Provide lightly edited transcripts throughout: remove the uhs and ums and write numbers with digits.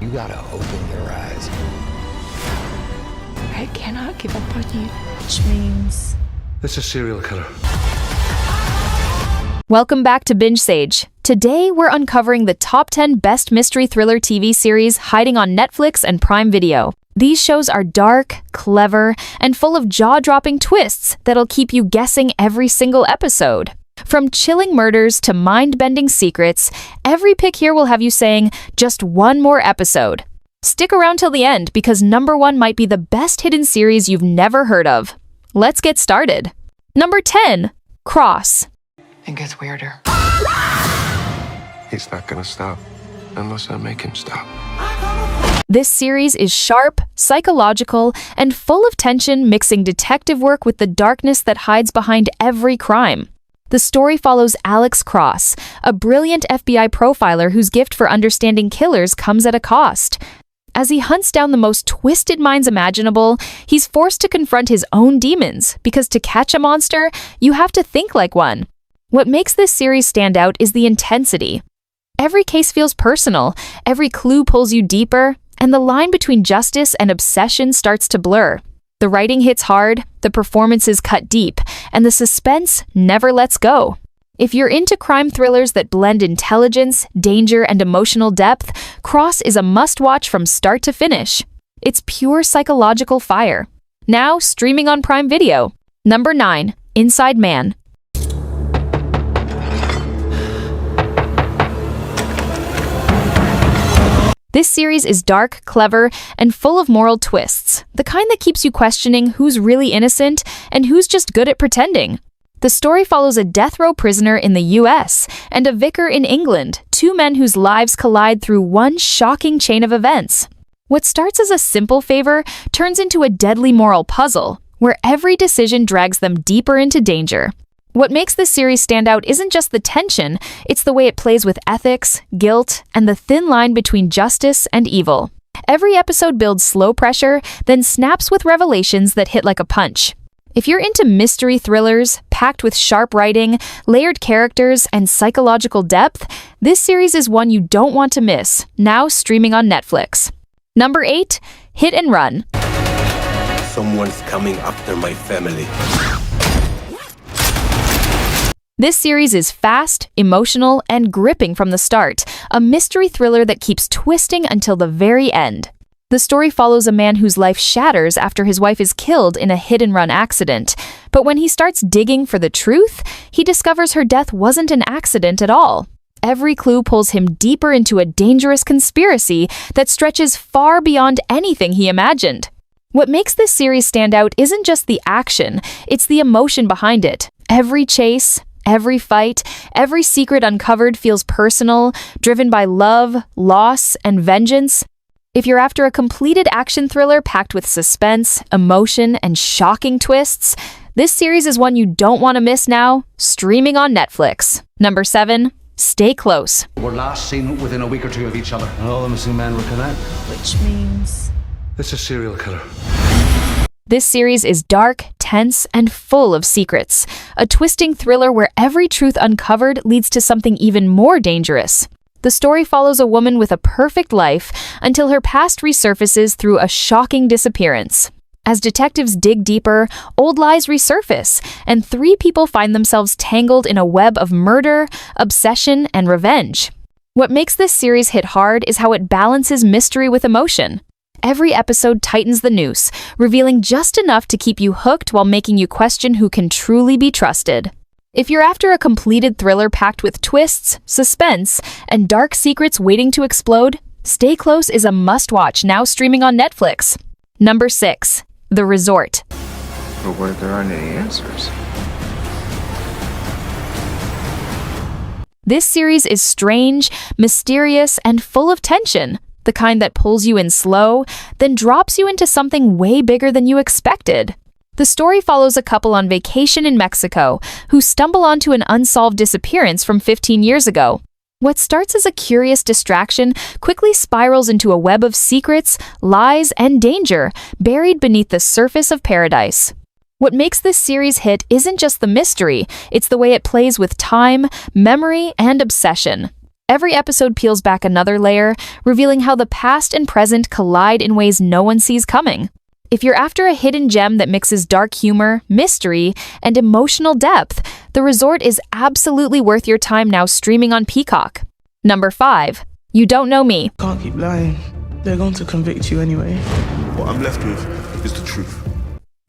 You gotta open your eyes. I cannot give up on you. Which means... It's a serial killer. Welcome back to Binge Sage. Today, we're uncovering the top 10 best mystery thriller TV series hiding on Netflix and Prime Video. These shows are dark, clever, and full of jaw-dropping twists that'll keep you guessing every single episode. From chilling murders to mind-bending secrets, every pick here will have you saying, just one more episode. Stick around till the end because number 1 might be the best hidden series you've never heard of. Let's get started. Number 10, Cross. It gets weirder. He's not gonna stop unless I make him stop. This series is sharp, psychological, and full of tension, mixing detective work with the darkness that hides behind every crime. The story follows Alex Cross, a brilliant FBI profiler whose gift for understanding killers comes at a cost. As he hunts down the most twisted minds imaginable, he's forced to confront his own demons, because to catch a monster, you have to think like one. What makes this series stand out is the intensity. Every case feels personal, every clue pulls you deeper, and the line between justice and obsession starts to blur. The writing hits hard, the performances cut deep, and the suspense never lets go. If you're into crime thrillers that blend intelligence, danger, and emotional depth, Cross is a must-watch from start to finish. It's pure psychological fire. Now, streaming on Prime Video. Number 9, Inside Man. This series is dark, clever, and full of moral twists, the kind that keeps you questioning who's really innocent and who's just good at pretending. The story follows a death row prisoner in the US and a vicar in England, 2 men whose lives collide through one shocking chain of events. What starts as a simple favor turns into a deadly moral puzzle, where every decision drags them deeper into danger. What makes this series stand out isn't just the tension, it's the way it plays with ethics, guilt, and the thin line between justice and evil. Every episode builds slow pressure, then snaps with revelations that hit like a punch. If you're into mystery thrillers, packed with sharp writing, layered characters, and psychological depth, this series is one you don't want to miss, now streaming on Netflix. Number 8, Hit and Run. Someone's coming after my family. This series is fast, emotional, and gripping from the start, a mystery thriller that keeps twisting until the very end. The story follows a man whose life shatters after his wife is killed in a hit-and-run accident. But when he starts digging for the truth, he discovers her death wasn't an accident at all. Every clue pulls him deeper into a dangerous conspiracy that stretches far beyond anything he imagined. What makes this series stand out isn't just the action, it's the emotion behind it. Every chase, every fight, every secret uncovered feels personal, driven by love, loss, and vengeance. If you're after a completed action thriller packed with suspense, emotion, and shocking twists, this series is one you don't want to miss now, streaming on Netflix. Number 7, Stay Close. We're last seen within a week or 2 of each other, and all the missing men will connect. Which means... It's a serial killer. This series is dark, tense, and full of secrets. A twisting thriller where every truth uncovered leads to something even more dangerous. The story follows a woman with a perfect life until her past resurfaces through a shocking disappearance. As detectives dig deeper, old lies resurface, and 3 people find themselves tangled in a web of murder, obsession, and revenge. What makes this series hit hard is how it balances mystery with emotion. Every episode tightens the noose, revealing just enough to keep you hooked while making you question who can truly be trusted. If you're after a completed thriller packed with twists, suspense, and dark secrets waiting to explode, Stay Close is a must-watch now streaming on Netflix. Number 6, The Resort. But what if there aren't any answers? This series is strange, mysterious, and full of tension. The kind that pulls you in slow, then drops you into something way bigger than you expected. The story follows a couple on vacation in Mexico who stumble onto an unsolved disappearance from 15 years ago. What starts as a curious distraction quickly spirals into a web of secrets, lies, and danger buried beneath the surface of paradise. What makes this series hit isn't just the mystery, it's the way it plays with time, memory, and obsession. Every episode peels back another layer, revealing how the past and present collide in ways no one sees coming. If you're after a hidden gem that mixes dark humor, mystery, and emotional depth, The Resort is absolutely worth your time now, streaming on Peacock. Number 5. You Don't Know Me. Can't keep lying. They're going to convict you anyway. What I'm left with is the truth.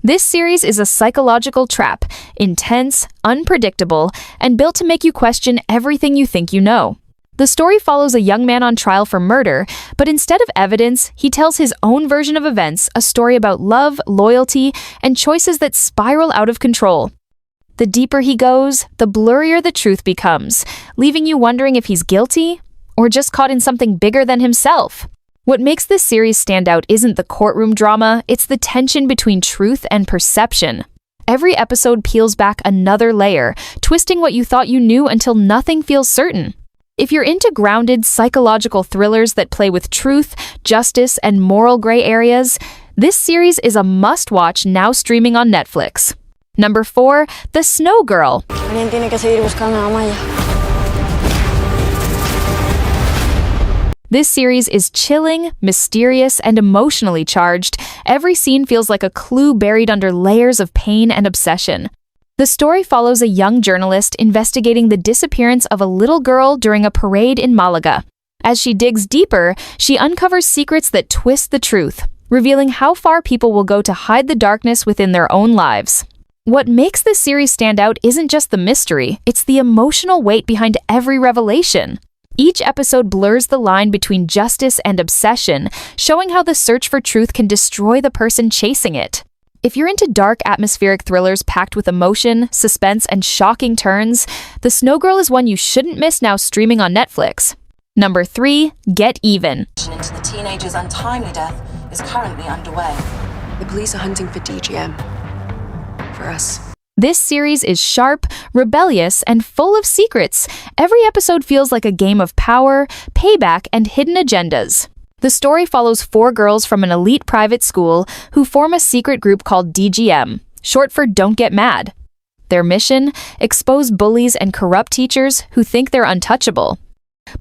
This series is a psychological trap, intense, unpredictable, and built to make you question everything you think you know. The story follows a young man on trial for murder, but instead of evidence, he tells his own version of events, a story about love, loyalty, and choices that spiral out of control. The deeper he goes, the blurrier the truth becomes, leaving you wondering if he's guilty or just caught in something bigger than himself. What makes this series stand out isn't the courtroom drama, it's the tension between truth and perception. Every episode peels back another layer, twisting what you thought you knew until nothing feels certain. If you're into grounded psychological thrillers that play with truth, justice, and moral gray areas, this series is a must-watch, now streaming on Netflix. Number 4. The Snow Girl. Alguien tiene que seguir buscando a Maya. This series is chilling, mysterious, and emotionally charged. Every scene feels like a clue buried under layers of pain and obsession. The story follows a young journalist investigating the disappearance of a little girl during a parade in Malaga. As she digs deeper, she uncovers secrets that twist the truth, revealing how far people will go to hide the darkness within their own lives. What makes this series stand out isn't just the mystery, it's the emotional weight behind every revelation. Each episode blurs the line between justice and obsession, showing how the search for truth can destroy the person chasing it. If you're into dark, atmospheric thrillers packed with emotion, suspense, and shocking turns, The Snow Girl is one you shouldn't miss, now streaming on Netflix. Number 3. Get Even. Into the teenager's untimely death is currently underway. The police are hunting for DGM. For us. This series is sharp, rebellious, and full of secrets. Every episode feels like a game of power, payback, and hidden agendas. The story follows 4 girls from an elite private school who form a secret group called DGM, short for Don't Get Mad. Their mission? Expose bullies and corrupt teachers who think they're untouchable.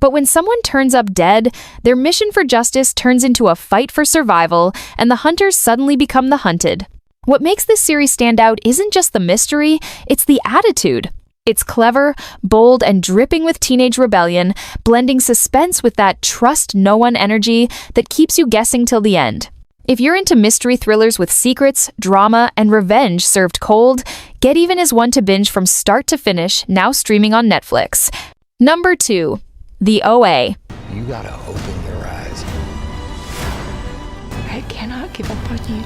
But when someone turns up dead, their mission for justice turns into a fight for survival, and the hunters suddenly become the hunted. What makes this series stand out isn't just the mystery, it's the attitude. It's clever, bold, and dripping with teenage rebellion, blending suspense with that trust no one energy that keeps you guessing till the end. If you're into mystery thrillers with secrets, drama, and revenge served cold, Get Even is one to binge from start to finish, now streaming on Netflix. Number 2. The OA. You gotta open your eyes. I cannot give up on you.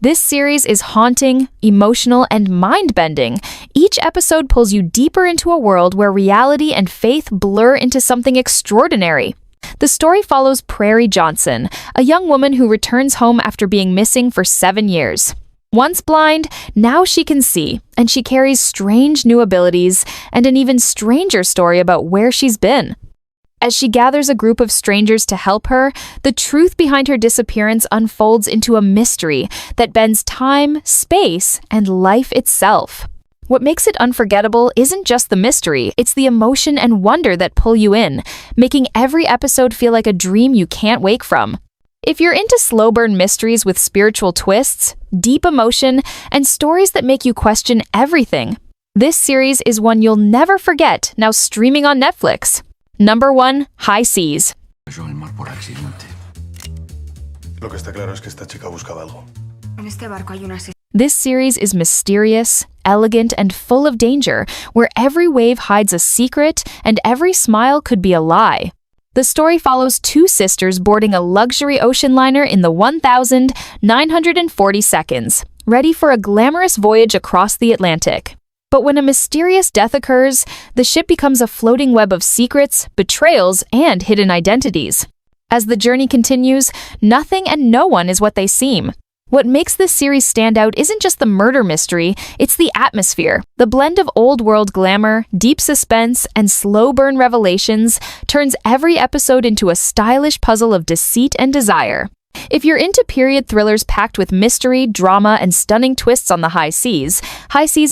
This series is haunting, emotional, and mind-bending. Each episode pulls you deeper into a world where reality and faith blur into something extraordinary. The story follows Prairie Johnson, a young woman who returns home after being missing for 7 years. Once blind, now she can see, and she carries strange new abilities and an even stranger story about where she's been. As she gathers a group of strangers to help her, the truth behind her disappearance unfolds into a mystery that bends time, space, and life itself. What makes it unforgettable isn't just the mystery, it's the emotion and wonder that pull you in, making every episode feel like a dream you can't wake from. If you're into slow burn mysteries with spiritual twists, deep emotion, and stories that make you question everything, this series is one you'll never forget, now streaming on Netflix. Number 1. High Seas. Lo que está claro es que esta chica buscaba algo. En este barco hay una This series is mysterious, elegant, and full of danger, where every wave hides a secret and every smile could be a lie. The story follows 2 sisters boarding a luxury ocean liner in the 1,940 seconds, ready for a glamorous voyage across the Atlantic. But when a mysterious death occurs, the ship becomes a floating web of secrets, betrayals, and hidden identities. As the journey continues, nothing and no one is what they seem. What makes this series stand out isn't just the murder mystery, it's the atmosphere. The blend of old-world glamour, deep suspense, and slow-burn revelations turns every episode into a stylish puzzle of deceit and desire. If you're into period thrillers packed with mystery, drama, and stunning twists on the high seas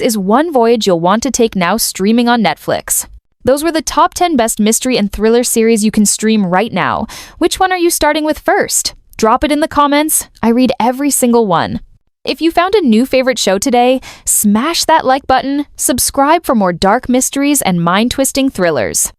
is one voyage you'll want to take, now streaming on Netflix. Those were the top 10 best mystery and thriller series you can stream right now. Which one are you starting with first? Drop it in the comments. I read every single one. If you found a new favorite show today, smash that like button, subscribe for more dark mysteries and mind-twisting thrillers.